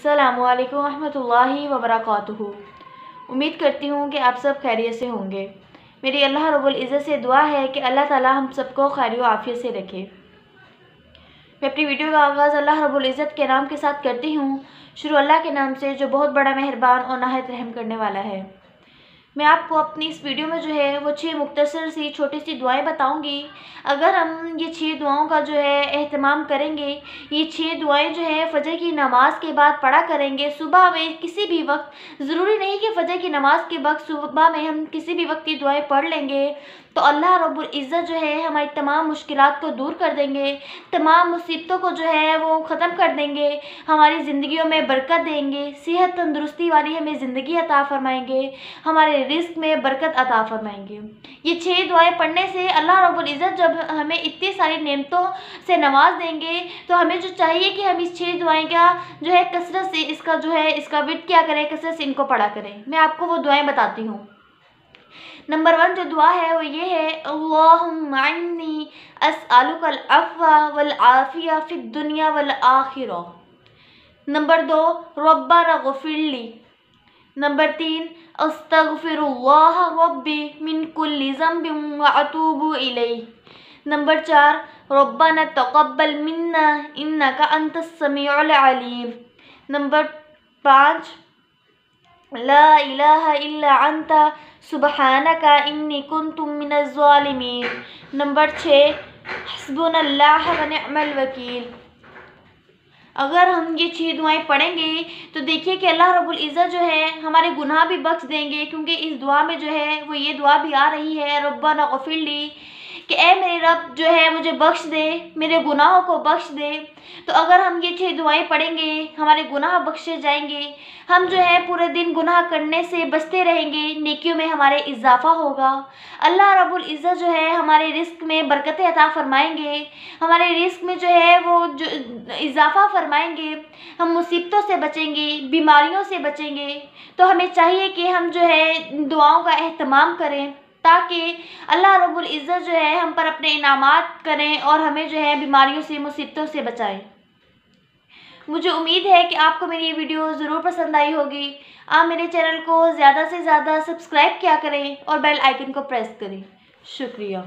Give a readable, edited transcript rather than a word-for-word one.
अस्सलामुअलैकुम रहमतुल्लाहि व बरकातुहू। उम्मीद करती हूँ कि आप सब खैरियत से होंगे। मेरी अल्लाह रब्बुल इज़्ज़त से दुआ है कि अल्लाह ताला हम सबको खैर व आफियत से रखे। मैं अपनी वीडियो का आगाज़ अल्लाह रब्बुल इज़्ज़त के नाम के साथ करती हूँ। शुरू अल्लाह के नाम से जो बहुत बड़ा मेहरबान और नहायत रहम करने वाला है। मैं आपको अपनी इस वीडियो में जो है वो 6 मुख्तसर सी छोटी सी दुआएं बताऊंगी। अगर हम ये 6 दुआओं का जो है एहतमाम करेंगे, ये 6 दुआएं जो है फ़जर की नमाज के बाद पढ़ा करेंगे, सुबह में किसी भी वक्त, ज़रूरी नहीं कि फ़जर की नमाज के वक्त, सुबह में हम किसी भी वक्त ये दुआएं पढ़ लेंगे तो अल्लाह रब्बुल इज़्ज़त जो है हमारी तमाम मुश्किलात को दूर कर देंगे, तमाम मुसीबतों को जो है वो ख़त्म कर देंगे, हमारी ज़िंदगियों में बरकत देंगे, सेहत तंदुरुस्ती वाली हमें ज़िंदगी अता फरमाएंगे, हमारे रिस्क में बरकत अता फरमाएंगे। ये 6 दुआएं पढ़ने से अल्लाह रब्बुल इज़्ज़त जब हमें इतनी सारी नेमतों से नवाज देंगे तो हमें जो चाहिए कि हम इस 6 दुआएं का जो है कसरत से इसका जो है इसका विर्द क्या करें, कसरत से इनको पढ़ा करें। मैं आपको वो दुआएं बताती हूँ। नंबर 1 जो दुआ है वो ये है, अल्लाहुम्मा इन्नी अस्अलुकल अफ़्वा वल आफ़िया फ़िद दुनिया वल आखिरह। नंबर 2 रब्बना ग़फ़िरली। नंबर 3 अस्तग़फ़िरुल्लाह रब्बी मिन कुल्लि ज़ंबिन व अतूबु इलैह। नंबर 4 रब्बना तक़ब्बल मिन्ना इन्नका अंतस समीउल अलीम। नंबर 5 ला इलाहा इल्ला अंता सुबहानका इन्नी कुन्तु मिनज़ ज़ालिमीन। नंबर 6 हस्बुनल्लाह व निअमल वकील। अगर हम ये 6 दुआएं पढ़ेंगे तो देखिए कि अल्लाह रब्बुल इज़्ज़त जो है हमारे गुनाह भी बख्श देंगे, क्योंकि इस दुआ में जो है वो ये दुआ भी आ रही है, रब्बना ग़फ़िरली, कि ए मेरे रब जो है मुझे बख्श दे, मेरे गुनाहों को बख्श दे। तो अगर हम ये 6 दुआएं पढ़ेंगे हमारे गुनाह बख्शे जाएंगे, हम जो है पूरे दिन गुनाह करने से बचते रहेंगे, नेकियों में हमारे इजाफ़ा होगा, अल्लाह रब्बुल इज़्ज़त जो है हमारे रिस्क में बरकतें अता फरमाएंगे, हमारे रिस्क में जो है वो जो इजाफ़ा फरमाएंगे, हम मुसीबतों से बचेंगे, बीमारियों से बचेंगे। तो हमें चाहिए कि हम जो है दुआओं का एहतमाम करें ताकि अल्लाह रब्बुल इज़्ज़त जो है हम पर अपने इनामात करें और हमें जो है बीमारियों से, मुसीबतों से बचाएं। मुझे उम्मीद है कि आपको मेरी ये वीडियो ज़रूर पसंद आई होगी। आप मेरे चैनल को ज़्यादा से ज़्यादा सब्सक्राइब किया करें और बेल आइकन को प्रेस करें। शुक्रिया।